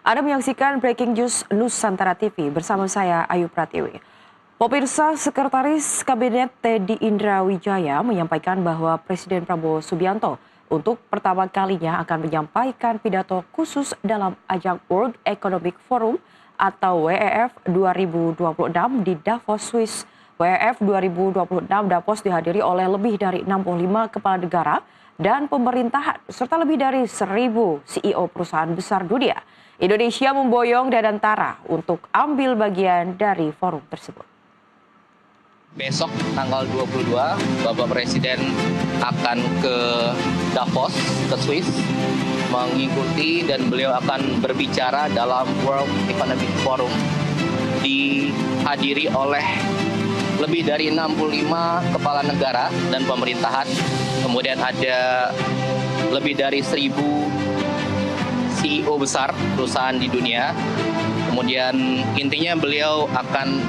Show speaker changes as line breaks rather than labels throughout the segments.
Anda menyaksikan Breaking News Nusantara TV bersama saya Ayu Pratiwi. Pemirsa, Sekretaris Kabinet Teddy Indrawijaya menyampaikan bahwa Presiden Prabowo Subianto untuk pertama kalinya akan menyampaikan pidato khusus dalam ajang World Economic Forum atau WEF 2026 di Davos, Swiss. WEF 2026 Davos dihadiri oleh lebih dari 65 kepala negara dan pemerintahan serta lebih dari 1.000 CEO perusahaan besar dunia. Indonesia memboyong Nusantara untuk ambil bagian dari forum tersebut.
Besok tanggal 22, Bapak Presiden akan ke Davos, ke Swiss, mengikuti dan beliau akan berbicara dalam World Economic Forum. Dihadiri oleh lebih dari 65 kepala negara dan pemerintahan. Kemudian ada lebih dari 1.000 CEO besar perusahaan di dunia. Kemudian intinya beliau akan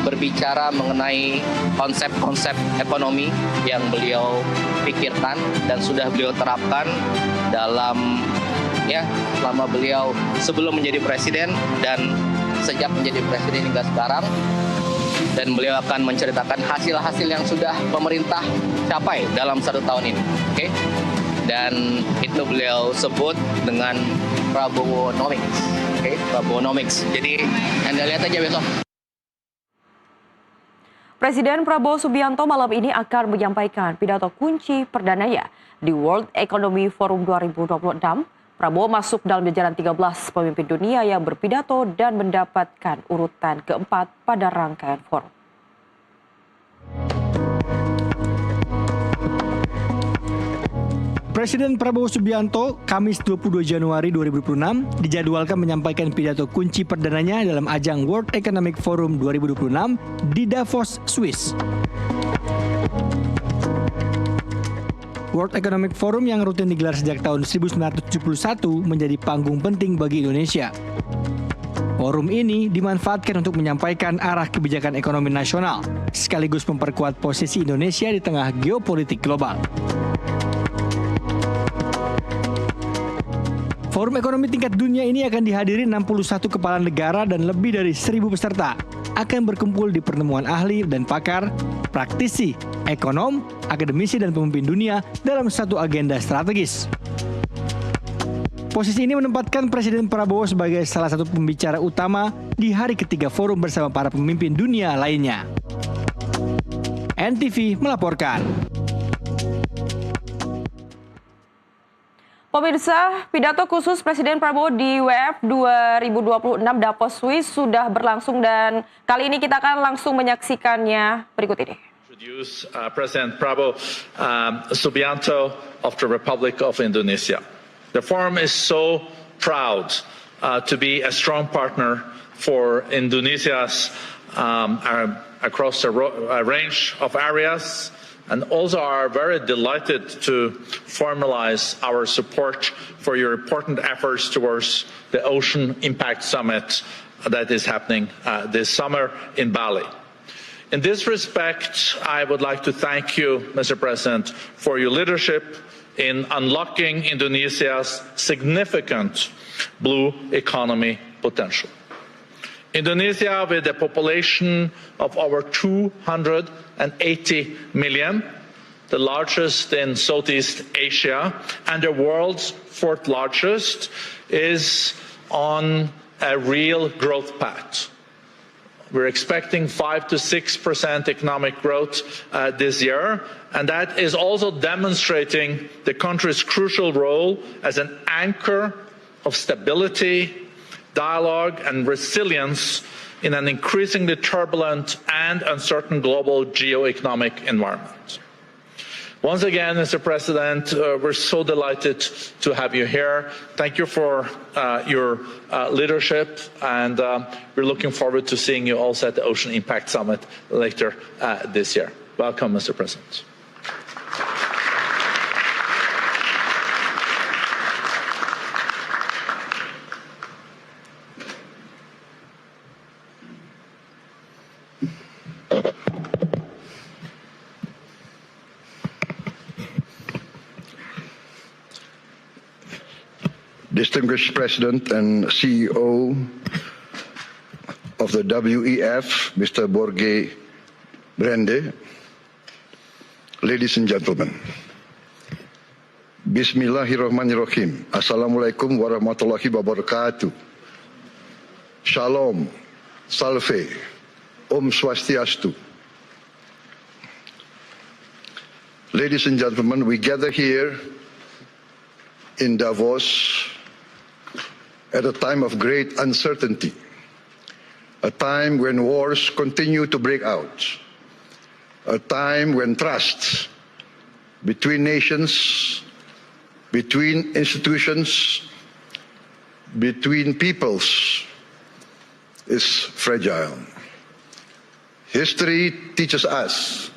berbicara mengenai konsep-konsep ekonomi yang beliau pikirkan dan sudah beliau terapkan dalam selama beliau sebelum menjadi presiden dan sejak menjadi presiden hingga sekarang. Dan beliau akan menceritakan hasil-hasil yang sudah pemerintah capai dalam 1 tahun ini. Oke? Dan itu beliau sebut dengan Prabowonomics. Oke? Prabowonomics. Jadi Anda lihat aja besok.
Presiden Prabowo Subianto malam ini akan menyampaikan pidato kunci perdananya di World Economic Forum 2026. Prabowo masuk dalam jajaran 13 pemimpin dunia yang berpidato dan mendapatkan urutan keempat pada rangkaian forum.
Presiden Prabowo Subianto Kamis 22 Januari 2026 dijadwalkan menyampaikan pidato kunci perdananya dalam ajang World Economic Forum 2026 di Davos, Swiss. World Economic Forum yang rutin digelar sejak tahun 1971 menjadi panggung penting bagi Indonesia. Forum ini dimanfaatkan untuk menyampaikan arah kebijakan ekonomi nasional, sekaligus memperkuat posisi Indonesia di tengah geopolitik global. Forum ekonomi tingkat dunia ini akan dihadiri 61 kepala negara dan lebih dari 1.000 peserta. Akan berkumpul di pertemuan ahli dan pakar, praktisi, ekonom, akademisi, dan pemimpin dunia dalam satu agenda strategis. Posisi ini menempatkan Presiden Prabowo sebagai salah satu pembicara utama di hari ketiga forum bersama para pemimpin dunia lainnya. NTV melaporkan.
Pemirsa, pidato khusus Presiden Prabowo di WEF 2026 Davos Swiss sudah berlangsung dan kali ini kita akan langsung menyaksikannya berikut ini.
President Prabowo Subianto of the Republic of Indonesia. The forum is so proud to be a strong partner for Indonesia's across a range of areas. And also are very delighted to formalize our support for your important efforts towards the Ocean Impact Summit that is happening this summer in Bali. In this respect, I would like to thank you, Mr. President, for your leadership in unlocking Indonesia's significant blue economy potential. Indonesia, with a population of over 280 million, the largest in Southeast Asia and the world's 4th largest, is on a real growth path. We're expecting 5 to 6% economic growth this year, and that is also demonstrating the country's crucial role as an anchor of stability, dialogue, and resilience in an increasingly turbulent and uncertain global geo-economic environment. Once again, Mr. President, we're so delighted to have you here. Thank you for your leadership, and we're looking forward to seeing you also at the Ocean Impact Summit later this year. Welcome, Mr. President.
distinguished President and CEO of the WEF, Mr. Borge Brande, ladies and gentlemen, Bismillahirrahmanirrahim. Assalamualaikum warahmatullahi wabarakatuh. Shalom, Salve, Om Swastiastu. Ladies and gentlemen, we gather here in Davos at a time of great uncertainty, a time when wars continue to break out, a time when trust between nations, between institutions, between peoples is fragile. History teaches us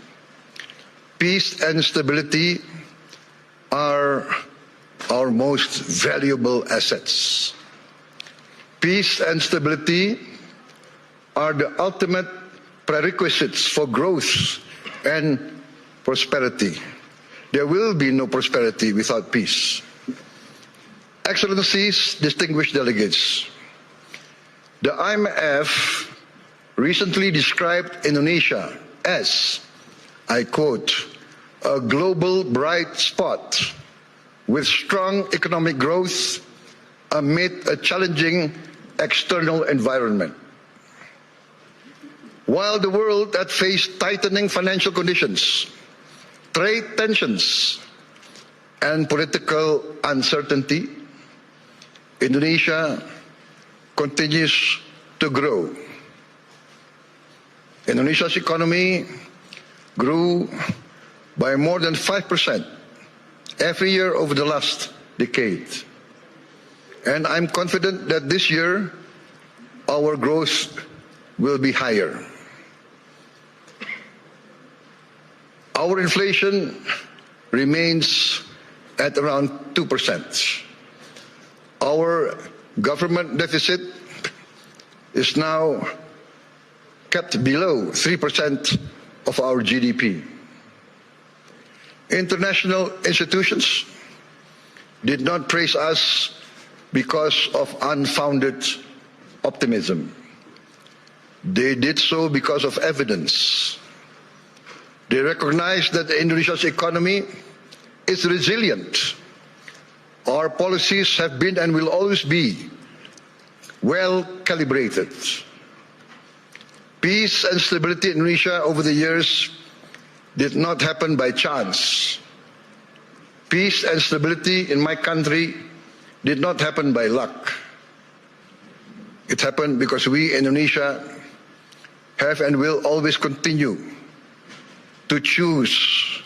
peace and stability are our most valuable assets. Peace and stability are the ultimate prerequisites for growth and prosperity. There will be no prosperity without peace. Excellencies, distinguished delegates, the IMF recently described Indonesia as, I quote, a global bright spot with strong economic growth amid a challenging external environment. While the world had faced tightening financial conditions, trade tensions, and political uncertainty, Indonesia continues to grow. Indonesia's economy grew by more than 5% every year over the last decade. And I'm confident that this year our growth will be higher. Our inflation remains at around 2%. Our government deficit is now kept below 3% of our GDP. International institutions did not praise us because of unfounded optimism. They did so because of evidence. They recognize that Indonesia's economy is resilient. Our policies have been and will always be well calibrated. Peace and stability in Indonesia over the years did not happen by chance. Peace and stability in my country did not happen by luck. It happened because we, Indonesia, have and will always continue to choose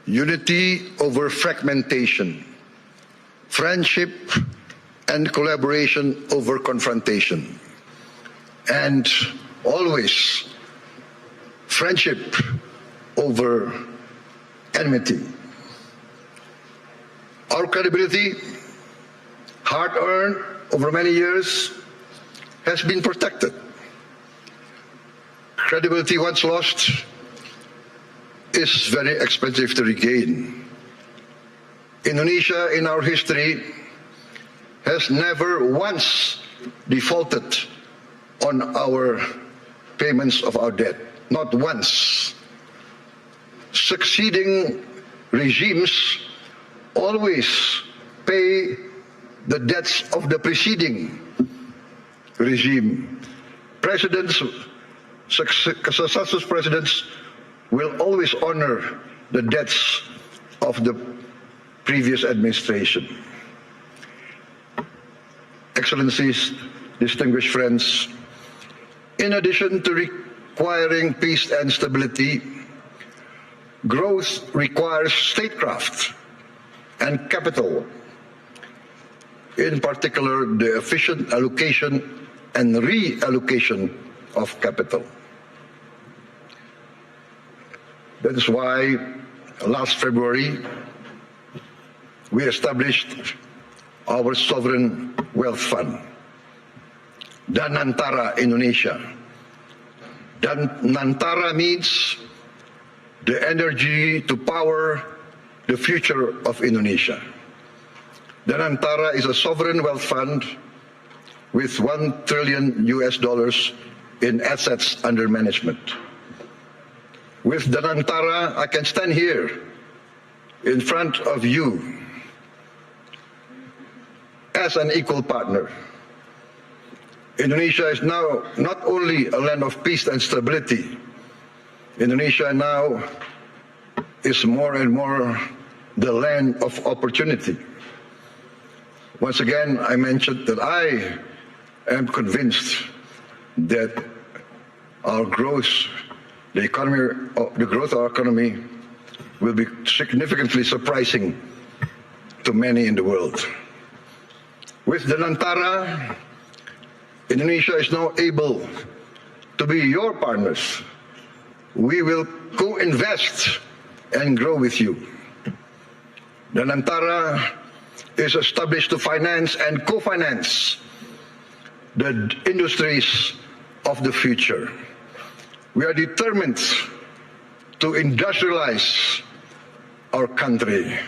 unity over fragmentation, friendship and collaboration over confrontation, and always friendship over enmity. Our credibility, hard-earned over many years, has been protected. Credibility once lost is very expensive to regain. Indonesia in our history has never once defaulted on our payments of our debt, not once. Succeeding regimes always pay the debts of the preceding regime. Presidents, successive presidents will always honor the debts of the previous administration. Excellencies, distinguished friends, in addition to requiring peace and stability, growth requires statecraft and capital, in particular the efficient allocation and reallocation of capital. That is why last February we established our sovereign wealth fund, Nusantara Indonesia. Nusantara means the energy to power the future of Indonesia. Nusantara is a sovereign wealth fund with $1 trillion in assets under management. With Nusantara, I can stand here in front of you as an equal partner. Indonesia is now not only a land of peace and stability. Indonesia now is more and more the land of opportunity. Once again, I mentioned that I am convinced that our growth, the growth of our economy will be significantly surprising to many in the world. With the Nusantara, Indonesia is now able to be your partners. We will co-invest and grow with you. The Nusantara is established to finance and co-finance the industries of the future. We are determined to industrialize our country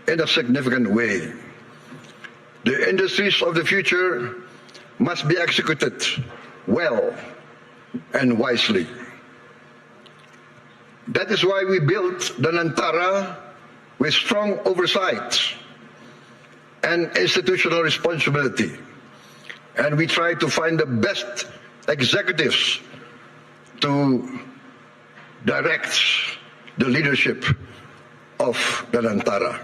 in a significant way. The industries of the future must be executed well and wisely. That is why we built the Nusantara with strong oversight and institutional responsibility. And we try to find the best executives to direct the leadership of the Nusantara.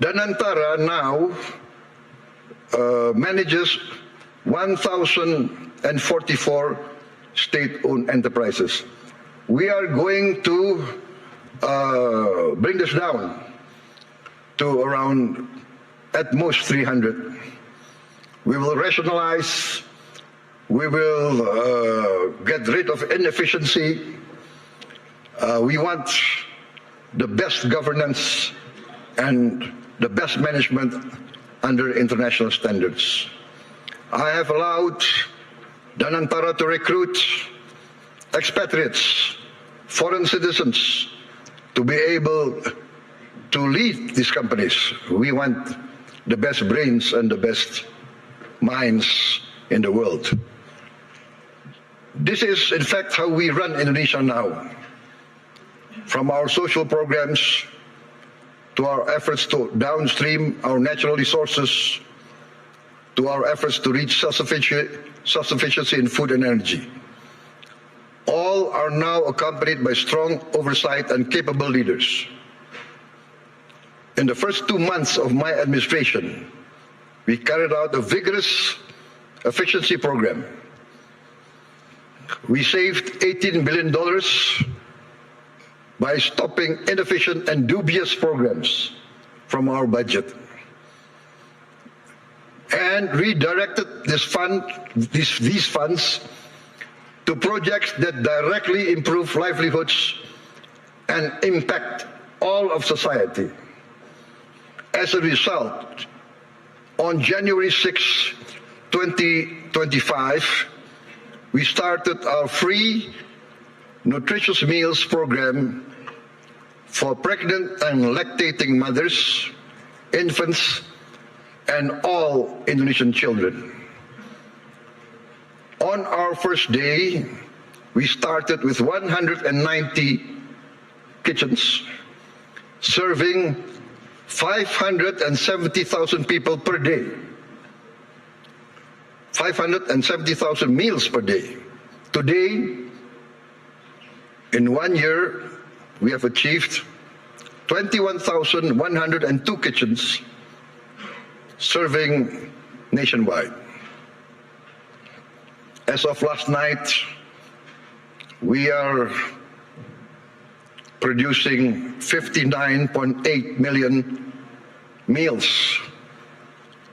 The Nusantara now manages 1,044 state-owned enterprises. We are going to bring this down to around at most 300. We will rationalize, we will get rid of inefficiency. We want the best governance and the best management under international standards. I have allowed the Nusantara to recruit expatriates, foreign citizens, to be able to lead these companies. We want the best brains and the best minds in the world. This is, in fact, how we run Indonesia now. From our social programs to our efforts to downstream our natural resources, to our efforts to reach self-sufficiency in food and energy. All are now accompanied by strong oversight and capable leaders. In the first 2 months of my administration, we carried out a vigorous efficiency program. We saved $18 billion by stopping inefficient and dubious programs from our budget, and redirected these funds to projects that directly improve livelihoods and impact all of society. As a result, on January 6, 2025, we started our free nutritious meals program for pregnant and lactating mothers, infants, and all Indonesian children. On our first day, we started with 190 kitchens, serving 570,000 people per day. 570,000 meals per day. Today, in 1 year, we have achieved 21,102 kitchens serving nationwide. As of last night, we are producing 59.8 million meals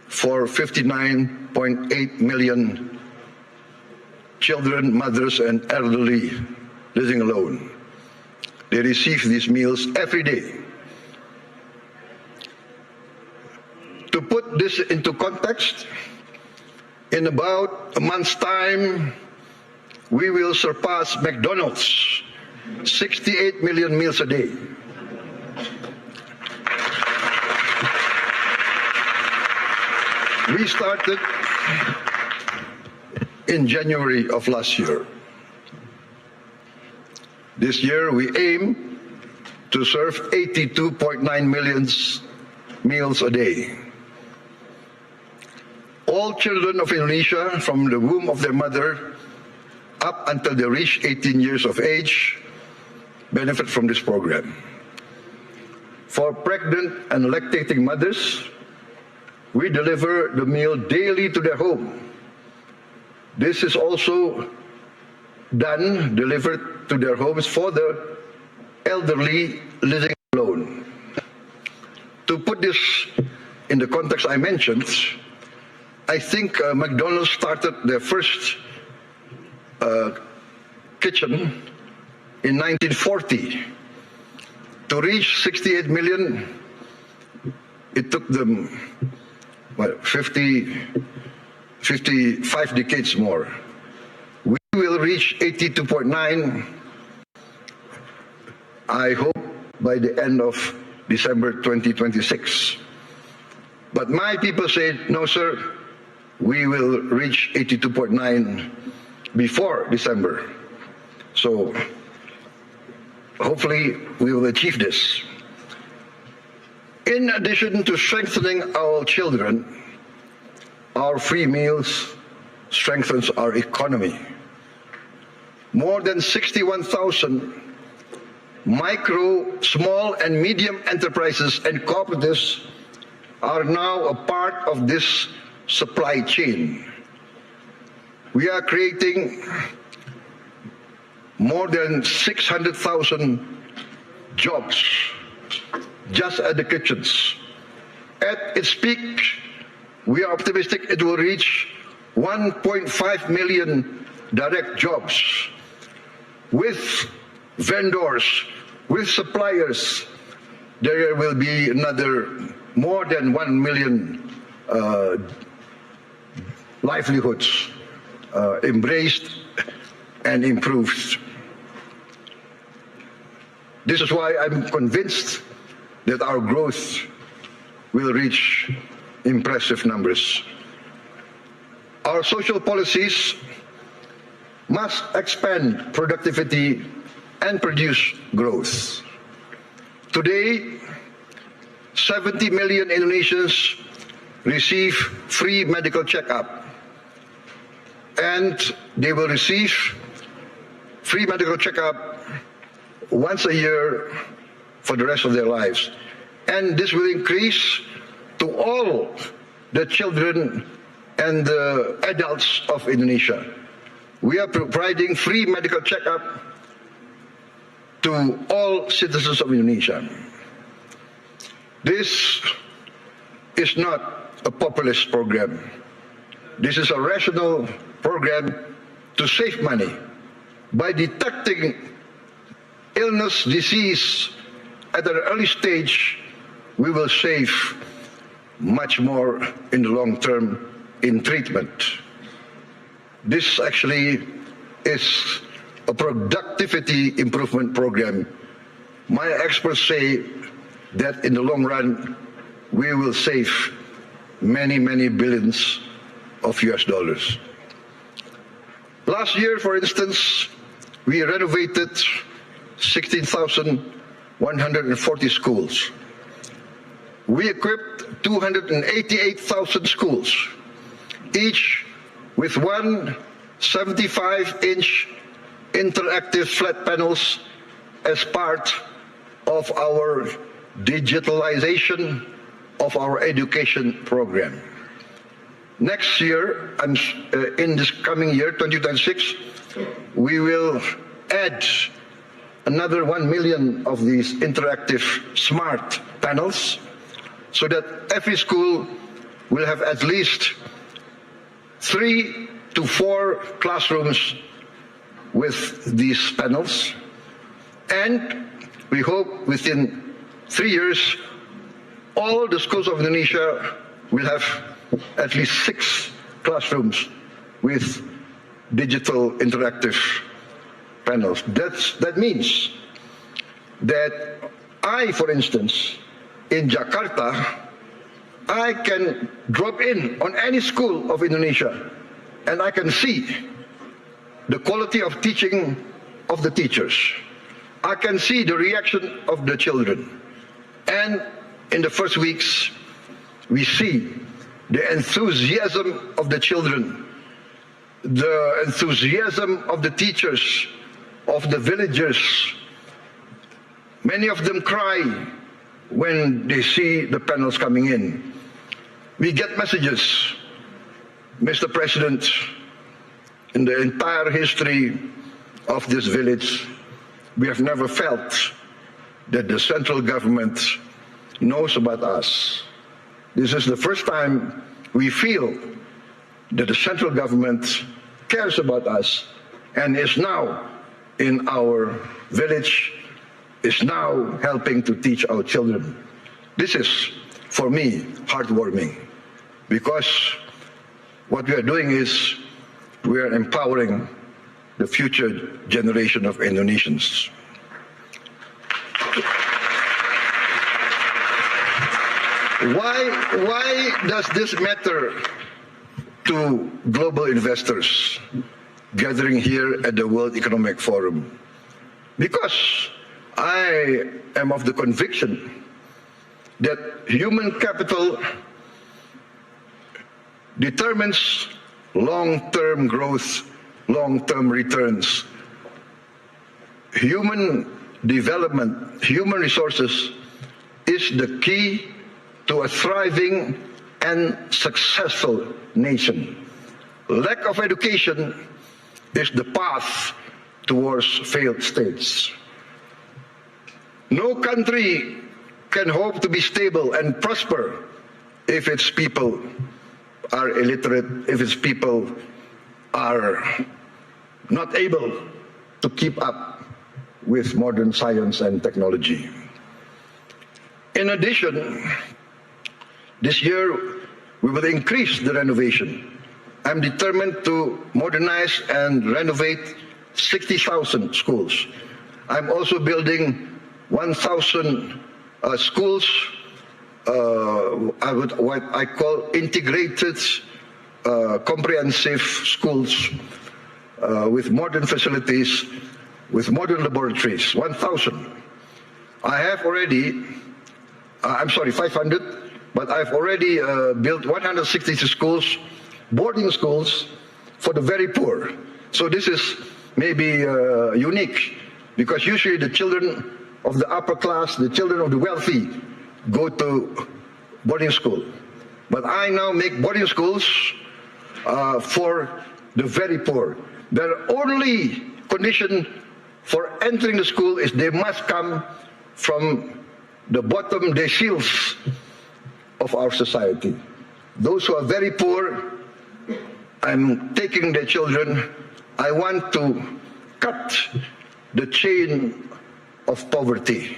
for 59.8 million children, mothers, and elderly living alone. They receive these meals every day. To put this into context, in about a month's time, we will surpass McDonald's, 68 million meals a day. We started in January of last year. This year we aim to serve 82.9 million meals a day. All children of Indonesia from the womb of their mother up until they reach 18 years of age benefit from this program. For pregnant and lactating mothers, we deliver the meal daily to their home. This is also delivered to their homes for the elderly living alone. To put this in the context I mentioned, I think McDonald's started their first kitchen in 1940. To reach 68 million, it took them 55 decades more. We will reach 82.9, I hope, by the end of December 2026. But my people say, no, sir, we will reach 82.9 before December. So hopefully we will achieve this. In addition to strengthening our children, our free meals strengthens our economy. More than 61,000 micro, small, and medium enterprises and cooperatives are now a part of this supply chain. We are creating more than 600,000 jobs just at the kitchens. At its peak, we are optimistic it will reach 1.5 million direct jobs with vendors, with suppliers. There will be another more than 1 million livelihoods embraced and improved. This is why I'm convinced that our growth will reach impressive numbers. Our social policies must expand productivity and produce growth. Today, 70 million Indonesians receive free medical checkup, and they will receive free medical checkup once a year for the rest of their lives. And this will increase to all the children and the adults of Indonesia. We are providing free medical checkup to all citizens of Indonesia. This is not a populist program. This is a rational program to save money. By detecting illness, disease at an early stage, we will save much more in the long term in treatment. This actually is a productivity improvement program. My experts say that in the long run, we will save many, many billions of US dollars. Last year, for instance, we renovated 16,140 schools. We equipped 288,000 schools, each with one 75-inch interactive flat panels as part of our digitalization of our education program. Next year, in this coming year, 2026, we will add another 1 million of these interactive smart panels so that every school will have at least 3 to 4 classrooms with these panels. And we hope within 3 years, all the schools of Indonesia will have at least 6 classrooms with digital interactive panels. That means that I, for instance, in Jakarta, I can drop in on any school of Indonesia and I can see the quality of teaching of the teachers. I can see the reaction of the children. And in the first weeks, we see the enthusiasm of the children, the enthusiasm of the teachers, of the villagers. Many of them cry when they see the panels coming in. We get messages, Mr. President, in the entire history of this village, we have never felt that the central government knows about us. This is the first time we feel that the central government cares about us and is now in our village, is now helping to teach our children. This is, for me, heartwarming, because what we are doing is we are empowering the future generation of Indonesians. Why does this matter to global investors gathering here at the World Economic Forum? Because I am of the conviction that human capital determines long-term growth, long-term returns. Human development, human resources is the key to a thriving and successful nation. Lack of education is the path towards failed states. No country can hope to be stable and prosper if its people are illiterate, if its people are not able to keep up with modern science and technology. In addition, this year we will increase the renovation. I'm determined to modernize and renovate 60,000 schools. I'm also building 1,000 schools, what I call integrated, comprehensive schools with modern facilities, with modern laboratories, 1,000. I have already, 500, but I've already built 160 schools, boarding schools for the very poor. So this is maybe unique, because usually the children of the upper class, the children of the wealthy, go to boarding school. But I now make boarding schools for the very poor. Their only condition for entering the school is they must come from the bottom deciles of our society. Those who are very poor, I'm taking their children. I want to cut the chain of poverty.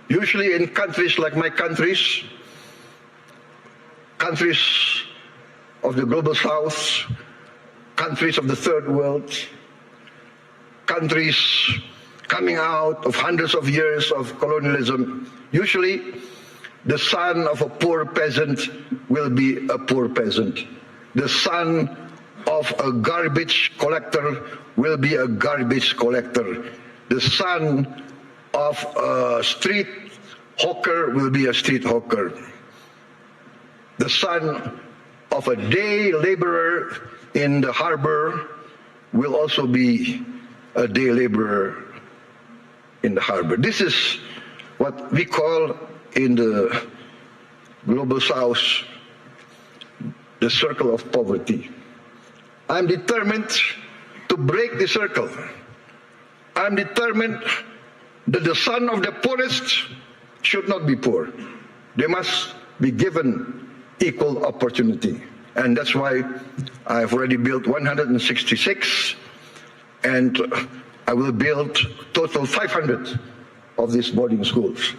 Usually in countries like my countries of the global south, countries of the third world, countries coming out of hundreds of years of colonialism, usually the son of a poor peasant will be a poor peasant. The son of a garbage collector will be a garbage collector. The son of a street hawker will be a street hawker. The son of a day laborer in the harbor will also be a day laborer in the harbor. This is what we call in the global south the circle of poverty. I'm determined to break the circle. I'm determined that the son of the poorest should not be poor. They must be given equal opportunity. And that's why I've already built 166, and I will build total 500 of these boarding schools.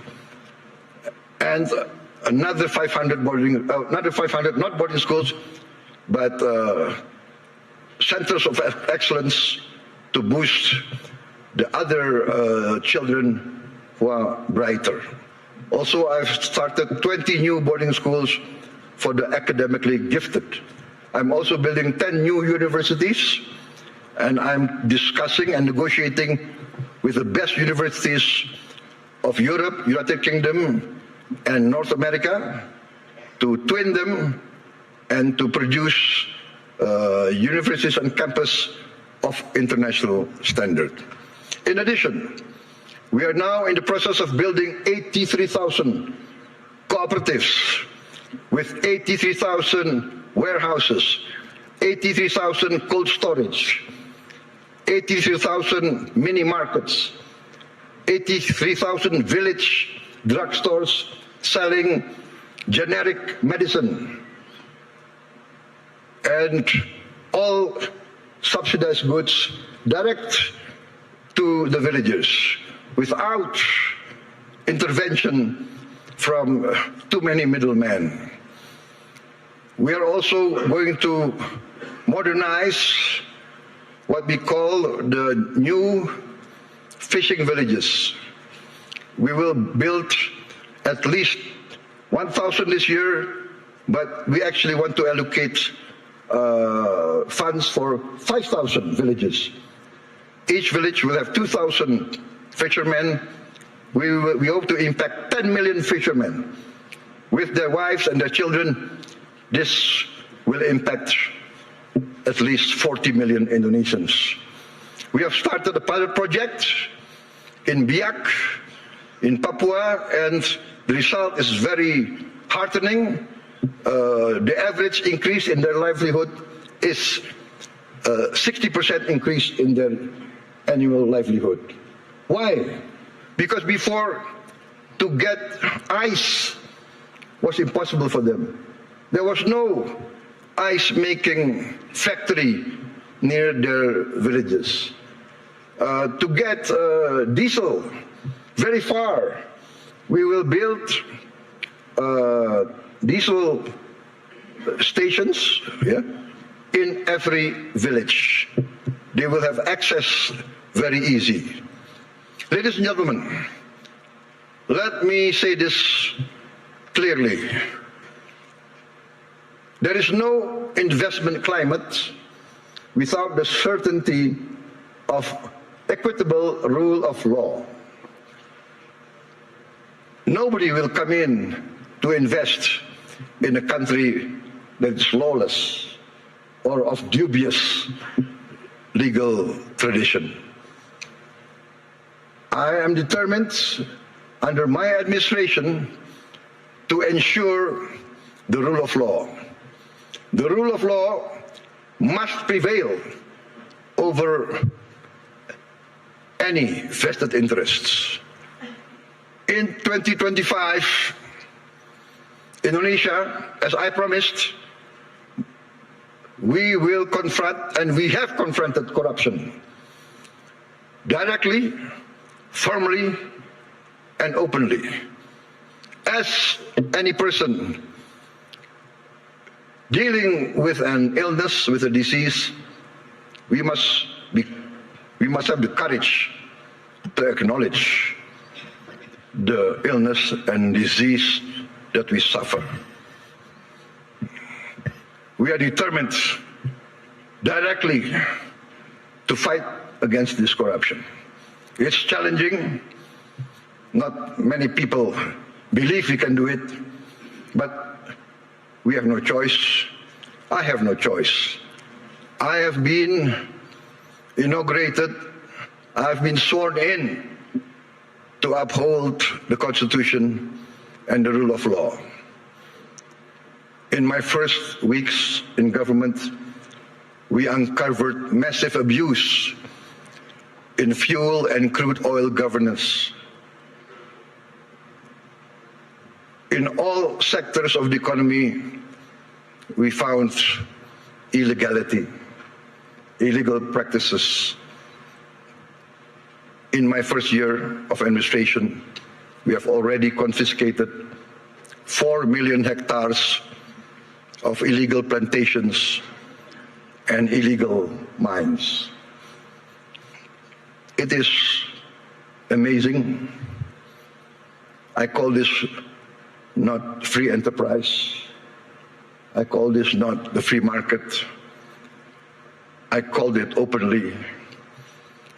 And another 500 not boarding schools, but centers of excellence to boost the other children who are brighter. Also, I've started 20 new boarding schools for the academically gifted. I'm also building 10 new universities, and I'm discussing and negotiating with the best universities of Europe, United Kingdom, and North America to twin them and to produce universities on campus of international standard. In addition, we are now in the process of building 83,000 cooperatives with 83,000 warehouses, 83,000 cold storage, 83,000 mini markets, 83,000 village drugstores selling generic medicine, and all subsidized goods direct to the villagers without intervention from too many middlemen. We are also going to modernize what we call the new fishing villages. We will build at least 1,000 this year, but we actually want to allocate funds for 5,000 villages. Each village will have 2,000 fishermen. We hope to impact 10 million fishermen with their wives and their children. This will impact at least 40 million Indonesians. We have started a pilot project in Biak, in Papua, and the result is very heartening. The average increase in their livelihood is 60% increase in their annual livelihood. Why? Because before, to get ice was impossible for them. There was no ice-making factory near their villages. To get diesel very far, we will build diesel stations in every village. They will have access very easy. Ladies and gentlemen, let me say this clearly. There is no investment climate without the certainty of equitable rule of law. Nobody will come in to invest in a country that is lawless or of dubious legal tradition. I am determined under my administration to ensure the rule of law. The rule of law must prevail over any vested interests. In 2025, Indonesia, as I promised, we will confront, and we have confronted corruption directly, firmly, and openly. As any person dealing with an illness, with a disease, we must have the courage to acknowledge the illness and disease that we suffer. We are determined directly to fight against this corruption. It's challenging. Not many people believe we can do it, but we have no choice. I have no choice. I have been inaugurated, I have been sworn in to uphold the Constitution and the rule of law. In my first weeks in government, we uncovered massive abuse in fuel and crude oil governance. In all sectors of the economy, we found illegality, illegal practices. In my first year of administration, we have already confiscated 4 million hectares of illegal plantations and illegal mines. It is amazing. I call this not free enterprise. I call this not the free market. I called it openly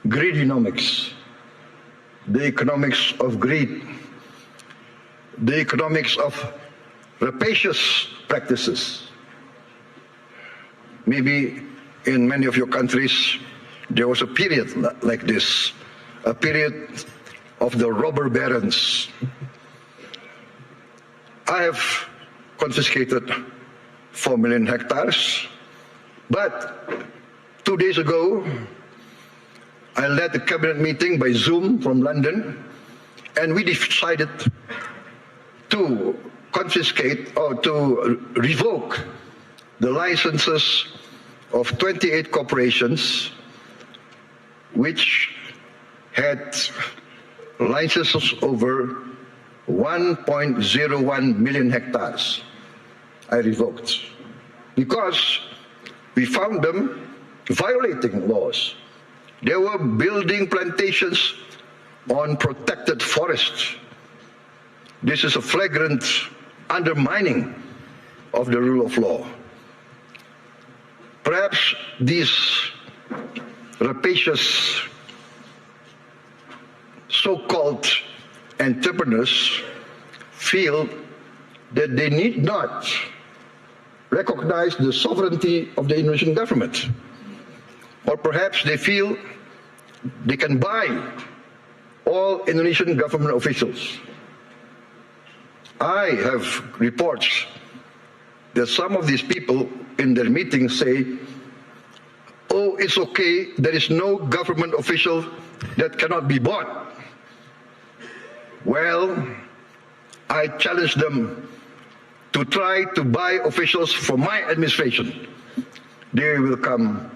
greedonomics, the economics of greed, the economics of rapacious practices. Maybe in many of your countries there was a period like this, a period of the robber barons. I have confiscated 4 million hectares, but 2 days ago, I led a cabinet meeting by Zoom from London, and we decided to confiscate or to revoke the licenses of 28 corporations which had licenses over 1.01 million hectares. I revoked because we found them violating laws. They were building plantations on protected forests. This is a flagrant undermining of the rule of law. Perhaps these rapacious so-called entrepreneurs feel that they need not recognize the sovereignty of the Indonesian government. Or perhaps they feel they can buy all Indonesian government officials. I have reports that some of these people in their meetings say, oh, it's okay, there is no government official that cannot be bought. Well, I challenge them to try to buy officials from my administration. They will come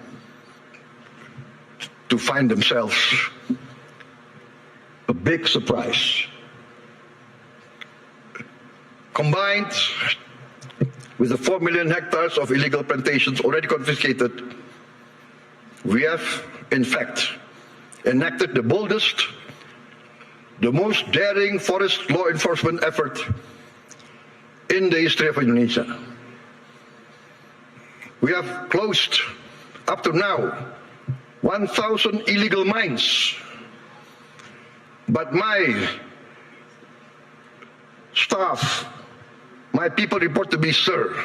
to find themselves a big surprise. Combined with the 4 million hectares of illegal plantations already confiscated, we have, in fact, enacted the boldest, the most daring forest law enforcement effort in the history of Indonesia. We have closed, up to now, 1,000 illegal mines. But my staff, my people report to me, sir,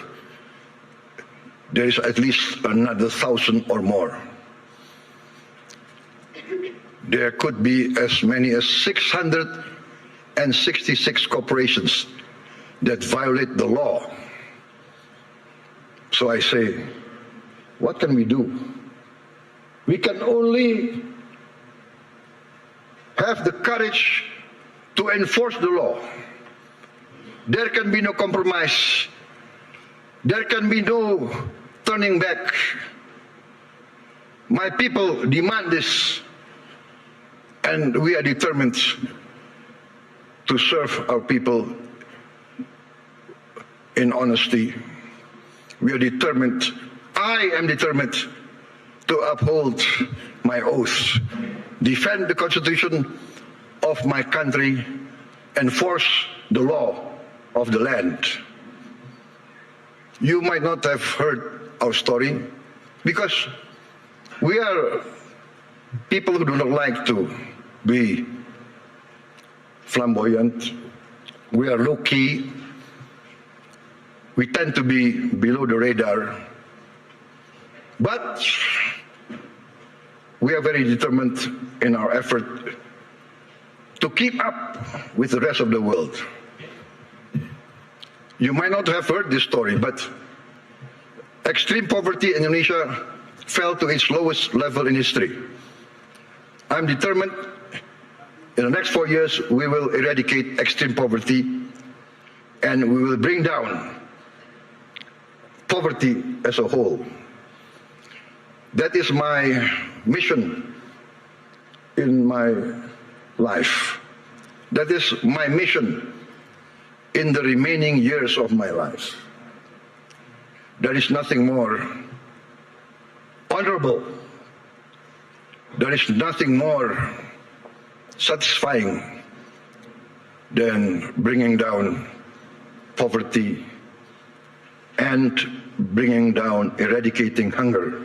there is at least another 1,000 or more. There could be as many as 666 corporations that violate the law. So I say, what can we do? We can only have the courage to enforce the law. There can be no compromise. There can be no turning back. My people demand this, and we are determined to serve our people in honesty. We are determined, I am determined to uphold my oath, defend the Constitution of my country, enforce the law of the land. You might not have heard our story because we are people who do not like to be flamboyant. We are low-key. We tend to be below the radar. But we are very determined in our effort to keep up with the rest of the world. You might not have heard this story, but extreme poverty in Indonesia fell to its lowest level in history. I'm determined in the next 4 years we will eradicate extreme poverty and we will bring down poverty as a whole. That is my mission in my life. That is my mission in the remaining years of my life. There is nothing more honorable. There is nothing more satisfying than bringing down poverty and bringing down, eradicating hunger.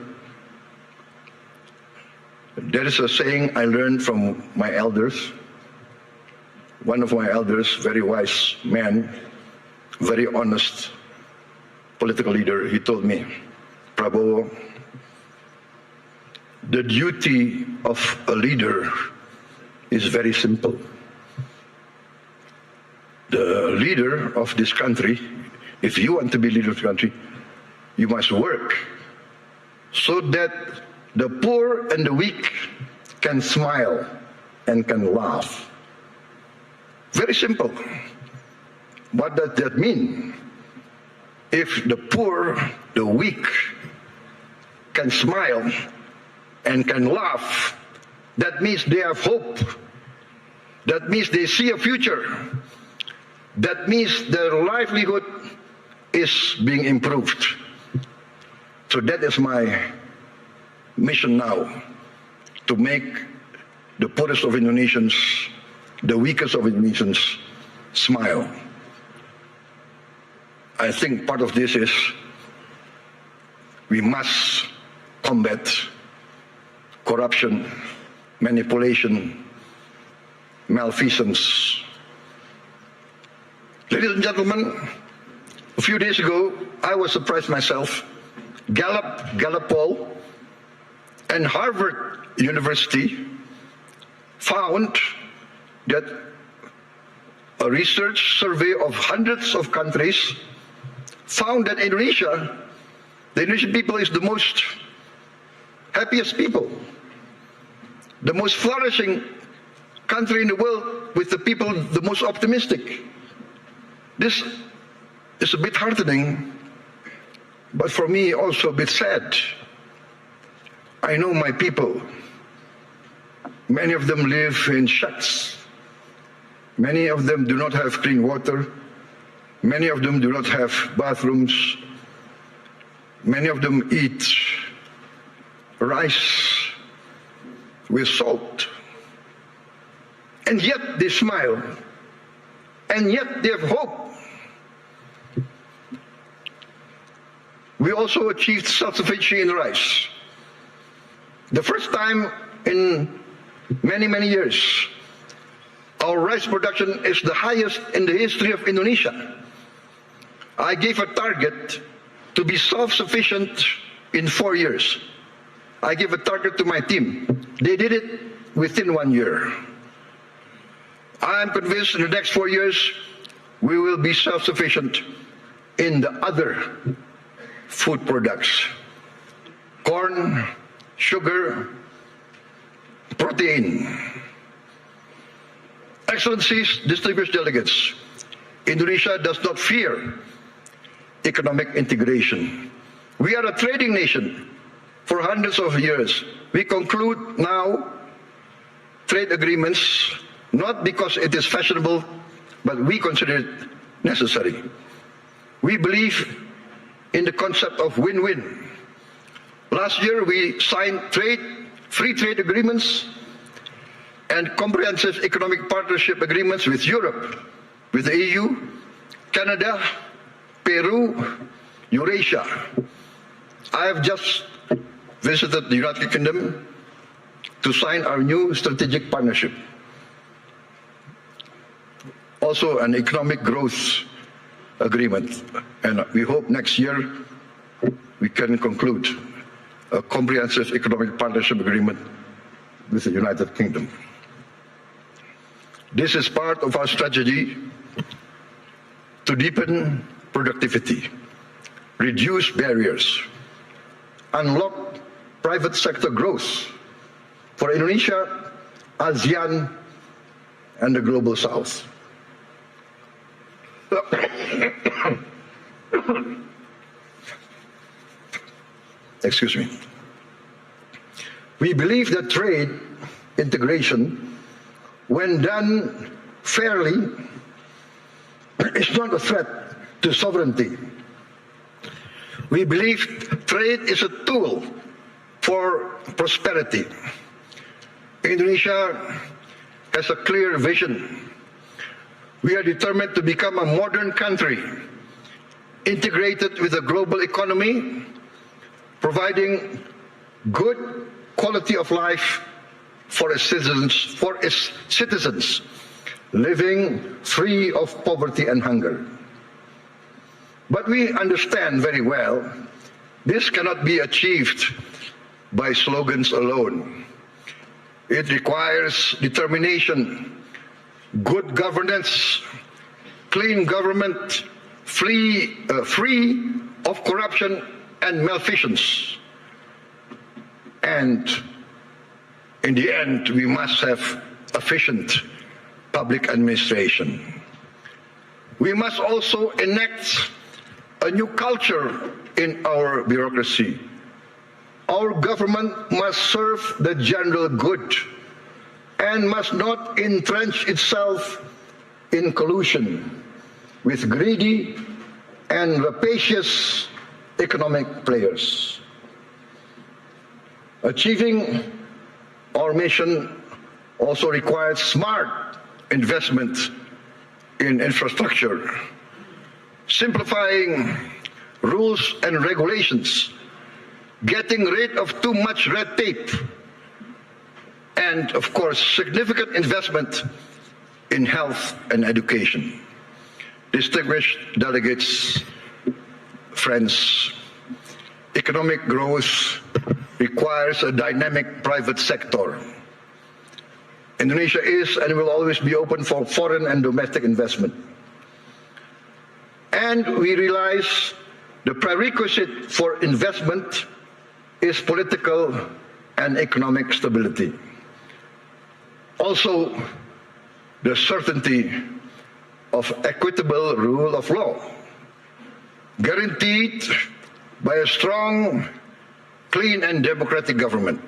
There is a saying I learned from my elders. One of my elders, very wise man, very honest political leader, he told me, Prabowo, the duty of a leader is very simple. The leader of this country, if you want to be leader of the country, you must work so that the poor and the weak can smile and can laugh. Very simple. What does that mean? If the poor, the weak can smile and can laugh, that means they have hope. That means they see a future. That means their livelihood is being improved. So that is my mission now, to make the poorest of Indonesians, the weakest of Indonesians, smile. I think part of this is we must combat corruption, manipulation, malfeasance. Ladies and gentlemen, a few days ago, I was surprised myself. Gallup poll and Harvard University found that a research survey of hundreds of countries found that Indonesia, the Indonesian people is the most happiest people, the most flourishing country in the world with the people the most optimistic. This is a bit heartening, but for me also a bit sad. I know my people. Many of them live in shacks. Many of them do not have clean water. Many of them do not have bathrooms. Many of them eat rice with salt. And yet they smile. And yet they have hope. We also achieved self-sufficiency in rice. The first time in many, many years, our rice production is the highest in the history of Indonesia. I gave a target to be self-sufficient in 4 years. I gave a target to my team. They did it within 1 year. I am convinced in the next 4 years, we will be self-sufficient in the other food products. Corn, sugar, protein. Excellencies, distinguished delegates, Indonesia does not fear economic integration. We are a trading nation for hundreds of years. We conclude now trade agreements not because it is fashionable, but we consider it necessary. We believe in the concept of win-win. Last year we signed free trade agreements and comprehensive economic partnership agreements with Europe, with the EU, Canada, Peru, Eurasia. I have just visited the United Kingdom to sign our new strategic partnership. Also an economic growth agreement, and we hope next year we can conclude a comprehensive economic partnership agreement with the United Kingdom. This is part of our strategy to deepen productivity, reduce barriers, unlock private sector growth for Indonesia, ASEAN, and the Global South. Excuse me. We believe that trade integration, when done fairly, is not a threat to sovereignty. We believe trade is a tool for prosperity. Indonesia has a clear vision. We are determined to become a modern country integrated with the global economy, providing good quality of life for its citizens, living free of poverty and hunger. But we understand very well this cannot be achieved by slogans alone. It requires determination, good governance, clean government, free of corruption and malfeasance. And in the end, we must have efficient public administration. We must also enact a new culture in our bureaucracy. Our government must serve the general good and must not entrench itself in collusion with greedy and rapacious economic players. Achieving our mission also requires smart investment in infrastructure, simplifying rules and regulations, getting rid of too much red tape, and of course, significant investment in health and education. Distinguished delegates, friends, economic growth requires a dynamic private sector. Indonesia is and will always be open for foreign and domestic investment. And we realize the prerequisite for investment is political and economic stability. Also, the certainty of equitable rule of law, guaranteed by a strong, clean and democratic government.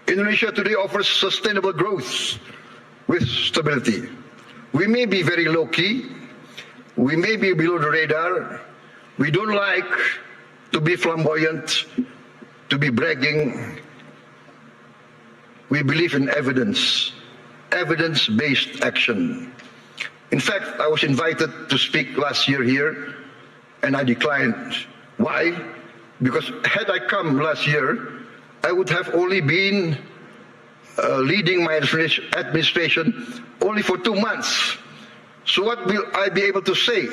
Indonesia today offers sustainable growth with stability. We may be very low-key, we may be below the radar, we don't like to be flamboyant, to be bragging. We believe in evidence, evidence-based action. In fact, I was invited to speak last year here, and I declined. Why? Because had I come last year, I would have only been leading my administration only for 2 months. So what will I be able to say?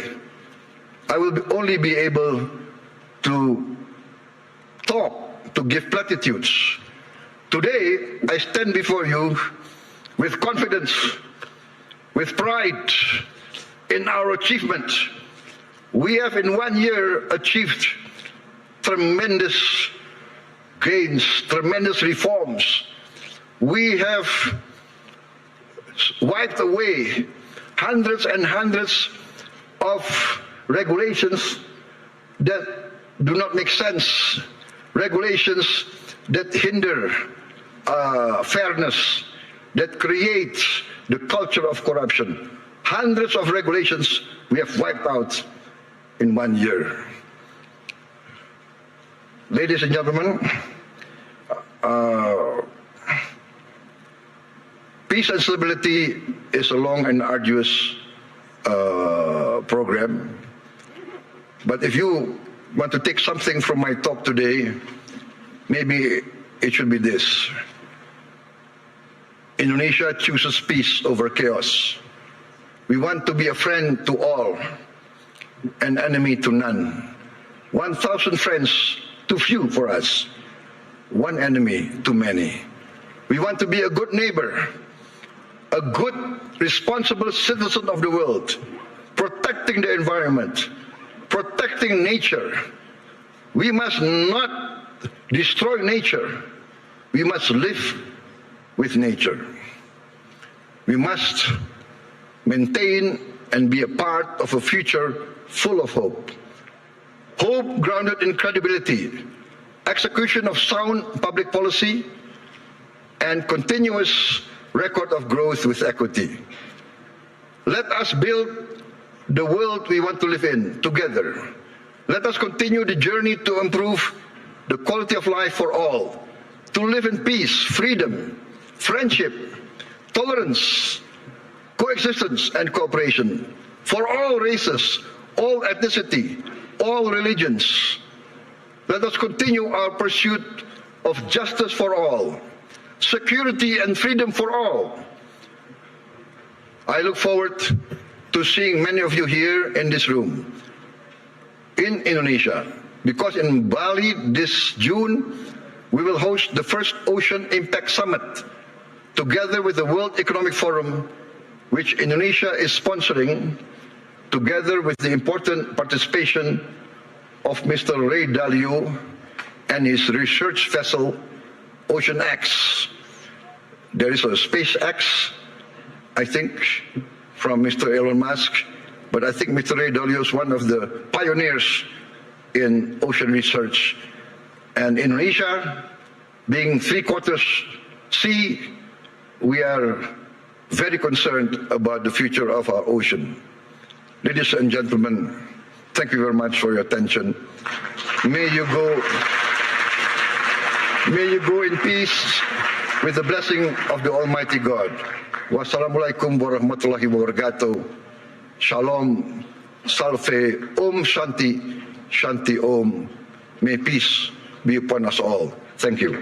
I will only be able to talk, to give platitudes. Today, I stand before you with confidence, with pride in our achievement. We have in 1 year achieved tremendous gains, tremendous reforms. We have wiped away hundreds and hundreds of regulations that do not make sense, regulations that hinder fairness, that create the culture of corruption. Hundreds of regulations we have wiped out in 1 year. Ladies and gentlemen, peace and stability is a long and arduous program. But if you want to take something from my talk today, maybe it should be this. Indonesia chooses peace over chaos. We want to be a friend to all, an enemy to none. 1,000 friends too few for us, one enemy too many. We want to be a good neighbor, a good, responsible citizen of the world, protecting the environment, protecting nature. We must not destroy nature. We must live with nature. We must maintain and be a part of a future full of hope. Hope grounded in credibility, execution of sound public policy, and continuous record of growth with equity. Let us build the world we want to live in together. Let us continue the journey to improve the quality of life for all, to live in peace, freedom, friendship, tolerance, coexistence, and cooperation for all races, all ethnicity, all religions. Let us continue our pursuit of justice for all, security and freedom for all. I look forward to seeing many of you here in this room in Indonesia, because in Bali this June, we will host the first Ocean Impact Summit together with the World Economic Forum, which Indonesia is sponsoring, together with the important participation of Mr. Ray Dalio and his research vessel, Ocean X. There is a SpaceX, I think, from Mr. Elon Musk, but I think Mr. Ray Dalio is one of the pioneers in ocean research. And Indonesia, being 3/4 sea, we are very concerned about the future of our ocean. Ladies and gentlemen, thank you very much for your attention. May you go in peace with the blessing of the Almighty God. Wassalamualaikum warahmatullahi wabarakatuh. Shalom, salve, Om Shanti, Shanti Om. May peace be upon us all. Thank you.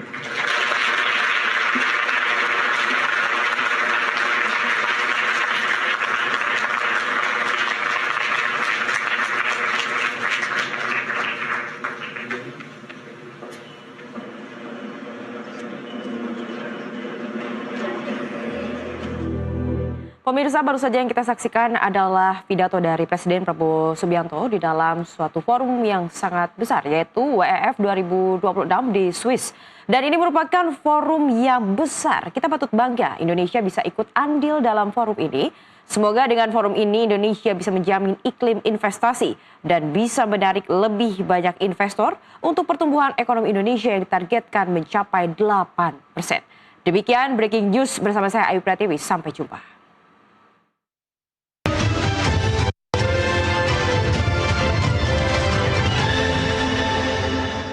Pemirsa, baru saja yang kita saksikan adalah pidato dari Presiden Prabowo Subianto di dalam suatu forum yang sangat besar, yaitu WEF 2026 di Swiss. Dan ini merupakan forum yang besar. Kita patut bangga Indonesia bisa ikut andil dalam forum ini. Semoga dengan forum ini Indonesia bisa menjamin iklim investasi dan bisa menarik lebih banyak investor untuk pertumbuhan ekonomi Indonesia yang ditargetkan mencapai 8%. Demikian Breaking News bersama saya Ayu Pratiwi. Sampai jumpa.